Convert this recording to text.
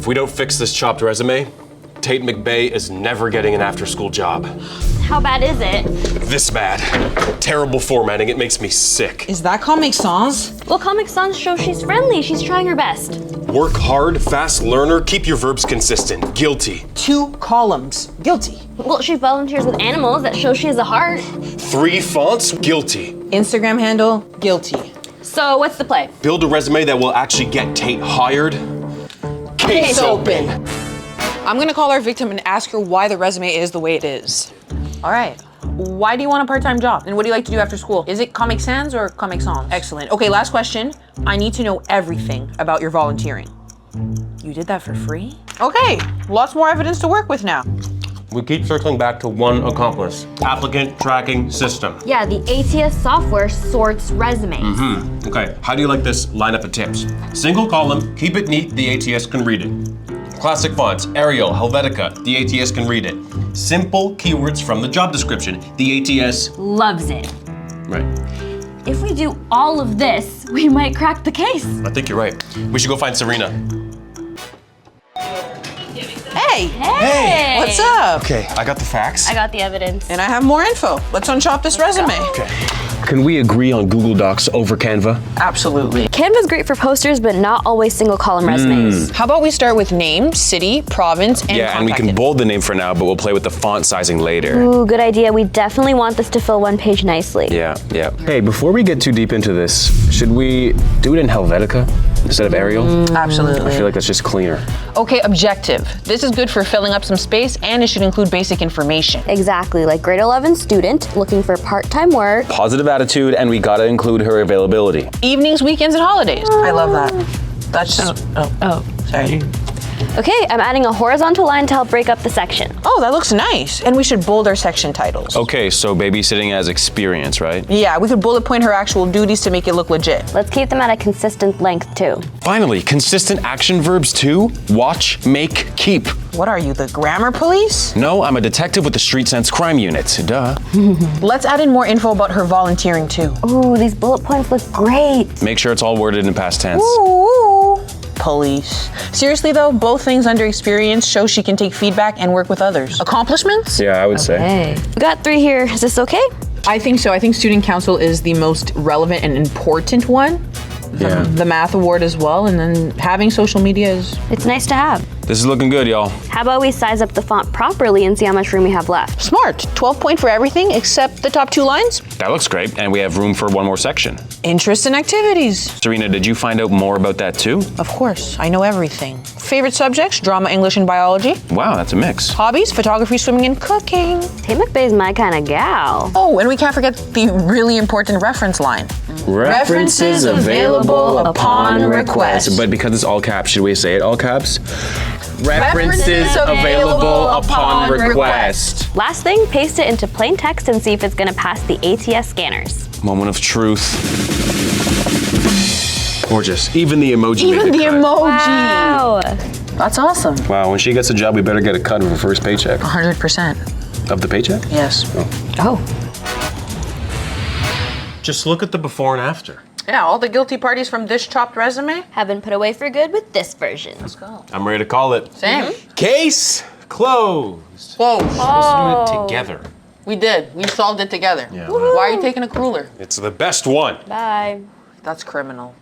If we don't fix this chopped resume, Tate McBay is never getting an after-school job. How bad is it? This bad. Terrible formatting, it makes me sick. Is that Comic Sans? Well, Comic Sans shows she's friendly. She's trying her best. Work hard, fast learner, keep your verbs consistent. Guilty. 2 columns. Guilty. Well, she volunteers with animals. That shows she has a heart. 3 fonts. Guilty. Instagram handle. Guilty. So what's the play? Build a resume that will actually get Tate hired. Case open. I'm gonna call our victim and ask her why the resume is the way it is. All right. Why do you want a part-time job? And what do you like to do after school? Is it Comic Sans or Comic Sans? Excellent. Okay, last question. I need to know everything about your volunteering. You did that for free? Okay, lots more evidence to work with now. We keep circling back to one accomplice. Applicant tracking system. Yeah, the ATS software sorts resumes. Okay, how do you like this lineup of tips? Single column, keep it neat, the ATS can read it. Classic fonts, Arial, Helvetica, the ATS can read it. Simple keywords from the job description, the ATS Loves it. Right. If we do all of this, we might crack the case. I think you're right. We should go find Serena. Hey! Hey! What's up? Okay, I got the facts. I got the evidence. And I have more info. Let's unchop this resume. Okay. Can we agree on Google Docs over Canva? Absolutely. Canva's great for posters, but not always single column resumes. How about we start with name, city, province, and Yeah, and we contact can info. bold the name for now, but we'll play with the font sizing later. Ooh, good idea. We definitely want this to fill one page nicely. Yeah. Hey, before we get too deep into this, should we do it in Helvetica instead of Arial? Absolutely. I feel like that's just cleaner. Okay, objective. This is good for filling up some space, and it should include basic information. Exactly, like grade 11 student looking for part-time work. Positive attitude, and we gotta include her availability. Evenings, weekends, and holidays. I love that. That's just, sorry. Okay, I'm adding a horizontal line to help break up the section. Oh, that looks nice. And we should bold our section titles. Okay, so babysitting as experience, right? Yeah, we could bullet point her actual duties to make it look legit. Let's keep them at a consistent length too. Finally, consistent action verbs too. Watch, make, keep. What are you, the grammar police? No, I'm a detective with the Street Sense Crime Unit. Duh. Let's add in more info about her volunteering too. Ooh, these bullet points look great. Make sure it's all worded in past tense. Ooh, police. Seriously though, both things under experience show she can take feedback and work with others. Accomplishments? Yeah, I would say. Hey. We got 3 here. Is this okay? I think so. I think student council is the most relevant and important one. Yeah. The math award as well, and then having social media is... It's nice to have. This is looking good, y'all. How about we size up the font properly and see how much room we have left? Smart. 12 point for everything except the top 2 lines. That looks great, and we have room for one more section. Interests and activities. Serena, did you find out more about that too? Of course, I know everything. Favorite subjects, drama, English, and biology. Wow, that's a mix. Hobbies, photography, swimming, and cooking. Tate McBay's my kind of gal. Oh, and we can't forget the really important reference line. References available upon request. But because it's all caps, should we say it all caps? References available upon request. Last thing, paste it into plain text and see if it's gonna pass the ATS scanners. Moment of truth. Gorgeous. Even the emoji. Even made the cut. emoji. Wow. That's awesome. Wow, when she gets a job, we better get a cut of her first paycheck. 100%. Of the paycheck? Yes. Oh. Just look at the before and after. Yeah, all the guilty parties from this chopped resume. Have been put away for good with this version. Let's go. I'm ready to call it. Same. Case closed. Whoa. Let's do it together. We did. We solved it together. Yeah. Why are you taking a cruller? It's the best one. Bye. That's criminal.